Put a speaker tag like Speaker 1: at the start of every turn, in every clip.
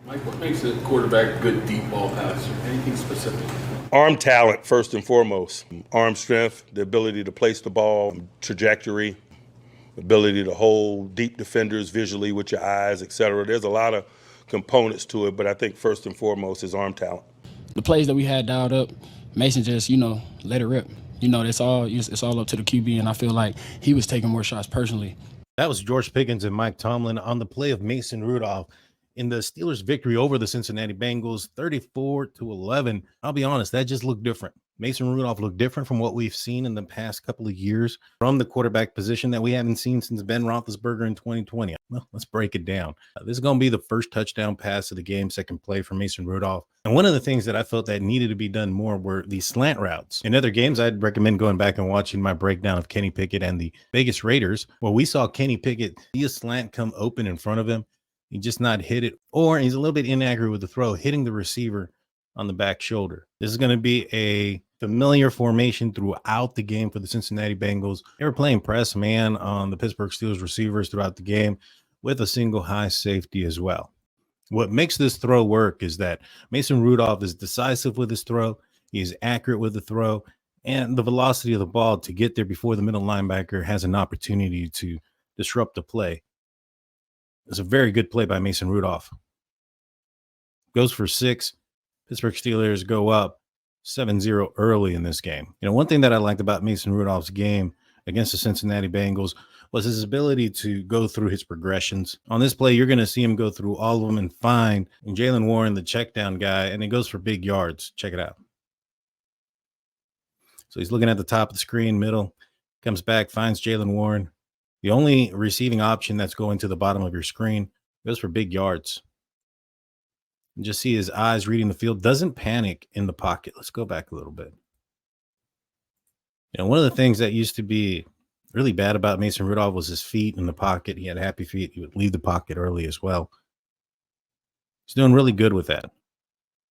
Speaker 1: Mike, what makes a quarterback a good deep ball passer? Anything specific?
Speaker 2: Arm talent, first and foremost. Arm strength, the ability to place the ball, trajectory, ability to hold deep defenders visually with your eyes, etc. There's a lot of components to it, but I think first and foremost is arm talent.
Speaker 3: The plays that we had dialed up, Mason just, let it rip. It's all up to the QB, and I feel like he was taking more shots personally.
Speaker 4: That was George Pickens and Mike Tomlin on the play of Mason Rudolph in the Steelers' victory over the Cincinnati Bengals, 34-11. I'll be honest, that just looked different. Mason Rudolph looked different from what we've seen in the past couple of years from the quarterback position that we haven't seen since Ben Roethlisberger in 2020. Well, let's break it down. This is going to be the first touchdown pass of the game, second play for Mason Rudolph. And one of the things that I felt that needed to be done more were these slant routes. In other games, I'd recommend going back and watching my breakdown of Kenny Pickett and the Vegas Raiders, where we saw Kenny Pickett see a slant come open in front of him. He just not hit it, or he's a little bit inaccurate with the throw, hitting the receiver on the back shoulder. This is going to be a familiar formation throughout the game for the Cincinnati Bengals. They were playing press man on the Pittsburgh Steelers receivers throughout the game with a single high safety as well. What makes this throw work is that Mason Rudolph is decisive with his throw. He's accurate with the throw, and the velocity of the ball to get there before the middle linebacker has an opportunity to disrupt the play. It's a very good play by Mason Rudolph. Goes for 6. Pittsburgh Steelers go up 7-0 early in this game. One thing that I liked about Mason Rudolph's game against the Cincinnati Bengals was his ability to go through his progressions. On this play, you're going to see him go through all of them and find Jalen Warren, the check down guy, and it goes for big yards. Check it out. So he's looking at the top of the screen, middle, comes back, finds Jalen Warren. The only receiving option that's going to the bottom of your screen goes for big yards. You just see his eyes reading the field, doesn't panic in the pocket. Let's go back a little bit. One of the things that used to be really bad about Mason Rudolph was his feet in the pocket. He had happy feet. He would leave the pocket early as well. He's doing really good with that.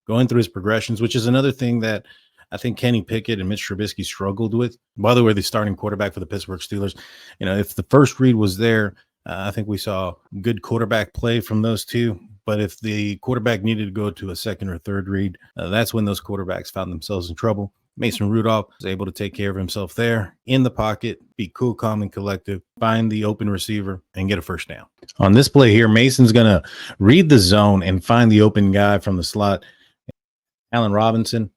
Speaker 4: Going through his progressions, which is another thing that I think Kenny Pickett and Mitch Trubisky struggled with. By the way, the starting quarterback for the Pittsburgh Steelers. If the first read was there, I think we saw good quarterback play from those two. But if the quarterback needed to go to a second or third read, that's when those quarterbacks found themselves in trouble. Mason Rudolph was able to take care of himself there in the pocket, be cool, calm, and collective, find the open receiver, and get a first down. On this play here, Mason's going to read the zone and find the open guy from the slot, Allen Robinson.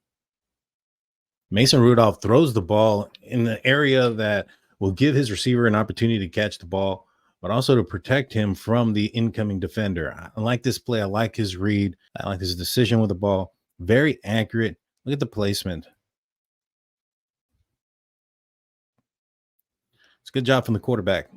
Speaker 4: Mason Rudolph throws the ball in the area that will give his receiver an opportunity to catch the ball, but also to protect him from the incoming defender. I like this play. I like his read. I like his decision with the ball. Very accurate. Look at the placement. It's a good job from the quarterback.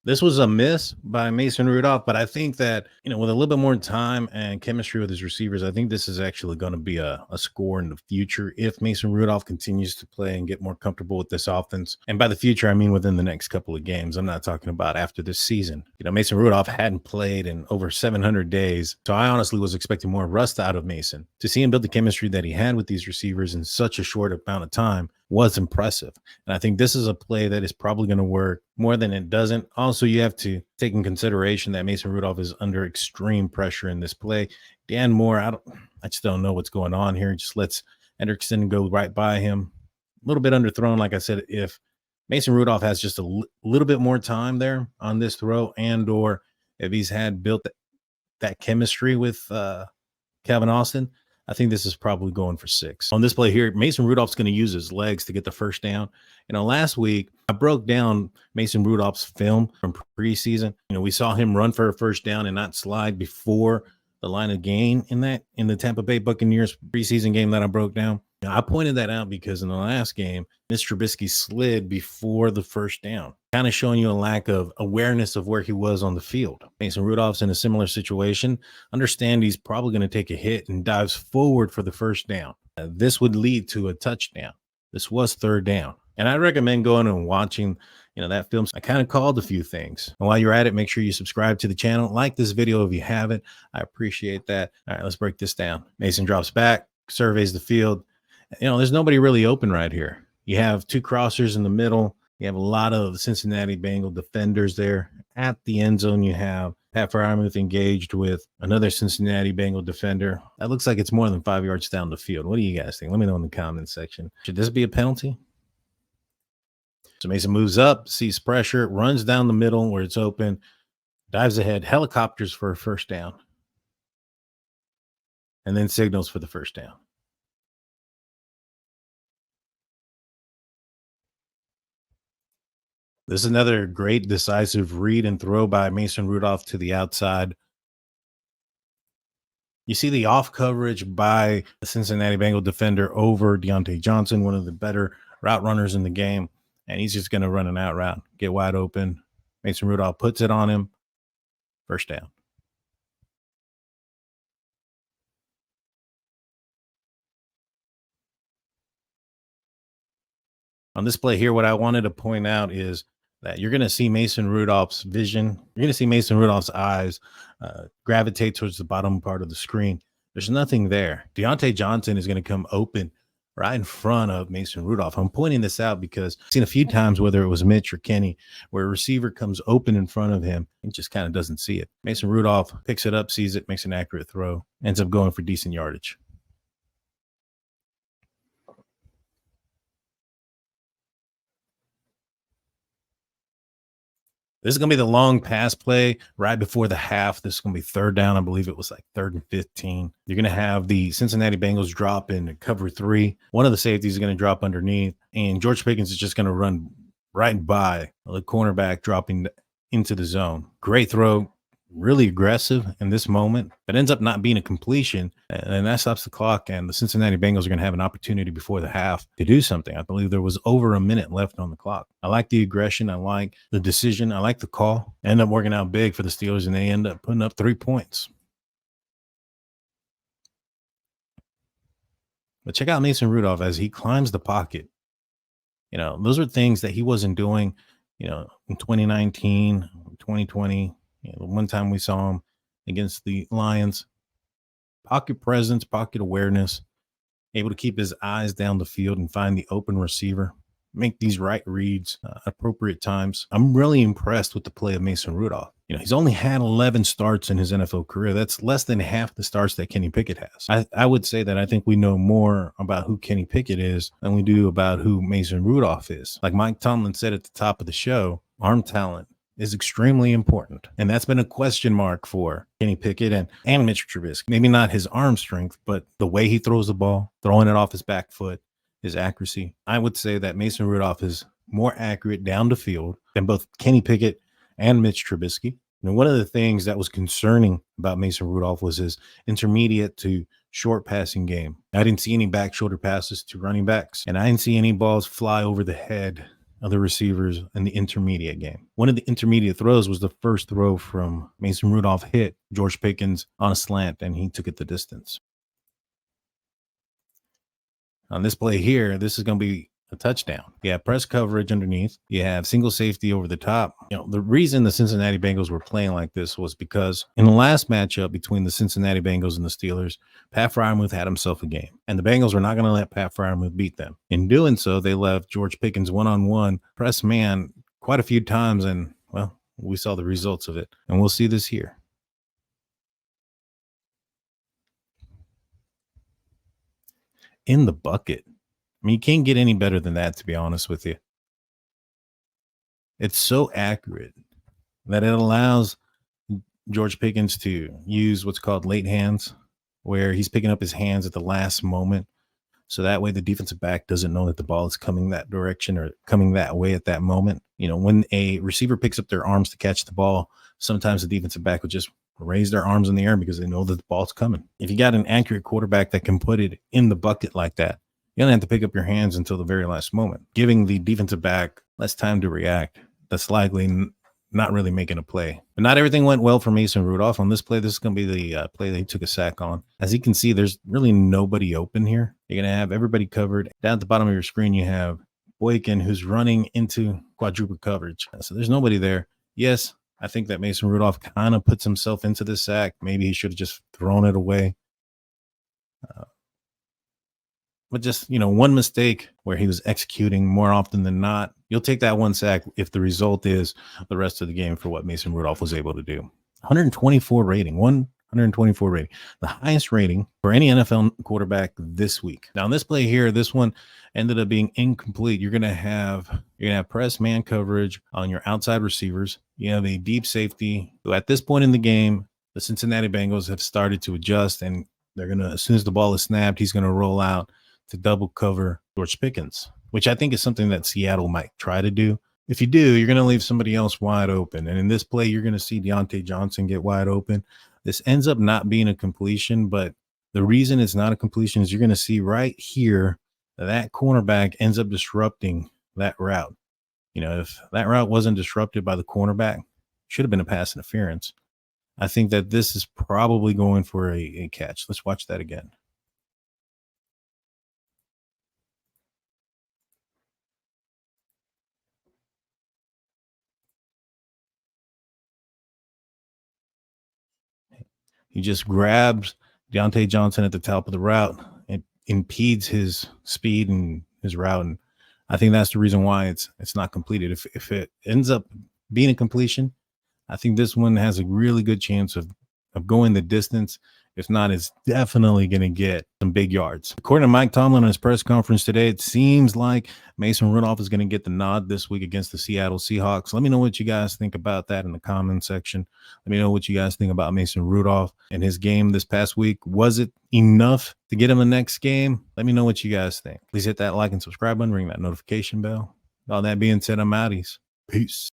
Speaker 4: This was a miss by Mason Rudolph, but I think that, with a little bit more time and chemistry with his receivers, I think this is actually going to be a score in the future if Mason Rudolph continues to play and get more comfortable with this offense. And by the future, I mean within the next couple of games. I'm not talking about after this season. Mason Rudolph hadn't played in over 700 days, so I honestly was expecting more rust out of Mason. To see him build the chemistry that he had with these receivers in such a short amount of time was impressive. And I think this is a play that is probably going to work more than it doesn't. Also, you have to take in consideration that Mason Rudolph is under extreme pressure in this play. Dan Moore, I just don't know what's going on here. Just lets Hendrickson go right by him. A little bit underthrown, like I said. If Mason Rudolph has just a little bit more time there on this throw, and or if he's had built that chemistry with Calvin Austin, I think this is probably going for 6. On this play here, Mason Rudolph's going to use his legs to get the first down. Last week, I broke down Mason Rudolph's film from preseason. We saw him run for a first down and not slide before the line of gain in the Tampa Bay Buccaneers preseason game that I broke down. I pointed that out because in the last game, Mr. Trubisky slid before the first down, kind of showing you a lack of awareness of where he was on the field. Mason Rudolph's in a similar situation. Understand he's probably going to take a hit and dives forward for the first down. This would lead to a touchdown. This was third down. And I recommend going and watching, that film. I kind of called a few things. And while you're at it, make sure you subscribe to the channel. Like this video if you haven't. I appreciate that. All right, let's break this down. Mason drops back, surveys the field. There's nobody really open right here. You have 2 crossers in the middle. You have a lot of Cincinnati Bengal defenders there. At the end zone, you have Pat Fryermuth engaged with another Cincinnati Bengal defender. That looks like it's more than 5 yards down the field. What do you guys think? Let me know in the comments section. Should this be a penalty? So Mason moves up, sees pressure, runs down the middle where it's open, dives ahead, helicopters for a first down, and then signals for the first down. This is another great decisive read and throw by Mason Rudolph to the outside. You see the off coverage by the Cincinnati Bengal defender over Deontay Johnson, one of the better route runners in the game. And he's just going to run an out route, get wide open. Mason Rudolph puts it on him. First down. On this play here, what I wanted to point out is that you're going to see Mason Rudolph's vision. You're going to see Mason Rudolph's eyes gravitate towards the bottom part of the screen. There's nothing there. Deontay Johnson is going to come open right in front of Mason Rudolph. I'm pointing this out because I've seen a few times, whether it was Mitch or Kenny, where a receiver comes open in front of him and just kind of doesn't see it. Mason Rudolph picks it up, sees it, makes an accurate throw, ends up going for decent yardage. This is going to be the long pass play right before the half. This is going to be third down. I believe it was like 3rd and 15. You're going to have the Cincinnati Bengals drop in cover 3. One of the safeties is going to drop underneath, and George Pickens is just going to run right by the cornerback dropping into the zone. Great throw, really aggressive in this moment, but ends up not being a completion, and that stops the clock, and the Cincinnati Bengals are going to have an opportunity before the half to do something. I believe there was over a minute left on the clock. I like the aggression. I like the decision. I like the call. End up working out big for the Steelers, and they end up putting up 3 points. But check out Mason Rudolph as he climbs the pocket. You know, those are things that he wasn't doing, you know, in 2019, 2020. The one time we saw him against the Lions. Pocket presence, pocket awareness, able to keep his eyes down the field and find the open receiver, make these right reads appropriate times. I'm really impressed with the play of Mason Rudolph. You know, he's only had 11 starts in his NFL career. That's less than half the starts that Kenny Pickett has. I would say that I think we know more about who Kenny Pickett is than we do about who Mason Rudolph is. Like Mike Tomlin said at the top of the show, arm talent is extremely important. And that's been a question mark for Kenny Pickett and Mitch Trubisky. Maybe not his arm strength, but the way he throws the ball, throwing it off his back foot, his accuracy. I would say that Mason Rudolph is more accurate down the field than both Kenny Pickett and Mitch Trubisky. And one of the things that was concerning about Mason Rudolph was his intermediate to short passing game. I didn't see any back shoulder passes to running backs, and I didn't see any balls fly over the head of the receivers in the intermediate game. One of the intermediate throws was the first throw from Mason Rudolph hit George Pickens on a slant, and he took it the distance. On this play here, this is going to be a touchdown. You have press coverage underneath. You have single safety over the top. You know, the reason the Cincinnati Bengals were playing like this was because in the last matchup between the Cincinnati Bengals and the Steelers, Pat Fryermuth had himself a game, and the Bengals were not going to let Pat Fryermuth beat them. In doing so, they left George Pickens one-on-one press man quite a few times, and, well, we saw the results of it, and we'll see this here. In the bucket. I mean, you can't get any better than that, to be honest with you. It's so accurate that it allows George Pickens to use what's called late hands, where he's picking up his hands at the last moment. So that way the defensive back doesn't know that the ball is coming that direction or coming that way at that moment. You know, when a receiver picks up their arms to catch the ball, sometimes the defensive back will just raise their arms in the air because they know that the ball's coming. If you got an accurate quarterback that can put it in the bucket like that, you don't have to pick up your hands until the very last moment, giving the defensive back less time to react. That's likely not really making a play. But not everything went well for Mason Rudolph. On this play, this is going to be the play that he took a sack on. As you can see, there's really nobody open here. You're going to have everybody covered. Down at the bottom of your screen, you have Boykin, who's running into quadruple coverage. So there's nobody there. Yes, I think that Mason Rudolph kind of puts himself into the sack. Maybe he should have just thrown it away. But just, you know, one mistake where he was executing more often than not, you'll take that one sack if the result is the rest of the game for what Mason Rudolph was able to do. 124 rating, 124 rating, the highest rating for any NFL quarterback this week. Now, in this play here, this one ended up being incomplete. You're gonna have press man coverage on your outside receivers. You have a deep safety who, at this point in the game, the Cincinnati Bengals have started to adjust, and they're gonna, as soon as the ball is snapped, he's gonna roll out to double cover George Pickens, which I think is something that Seattle might try to do. If you do, you're going to leave somebody else wide open. And in this play, you're going to see Deontay Johnson get wide open. This ends up not being a completion, but the reason it's not a completion is you're going to see right here that cornerback ends up disrupting that route. If that route wasn't disrupted by the cornerback, should have been a pass interference. I think that this is probably going for a catch. Let's watch that again. He just grabs Deontay Johnson at the top of the route and impedes his speed and his route. And I think that's the reason why it's not completed. If it ends up being a completion, I think this one has a really good chance of going the distance. If not, it's definitely going to get some big yards. According to Mike Tomlin on his press conference today, it seems like Mason Rudolph is going to get the nod this week against the Seattle Seahawks. Let me know what you guys think about that in the comment section. Let me know what you guys think about Mason Rudolph and his game this past week. Was it enough to get him the next game? Let me know what you guys think. Please hit that like and subscribe button, ring that notification bell. All that being said, I'm outies. Peace.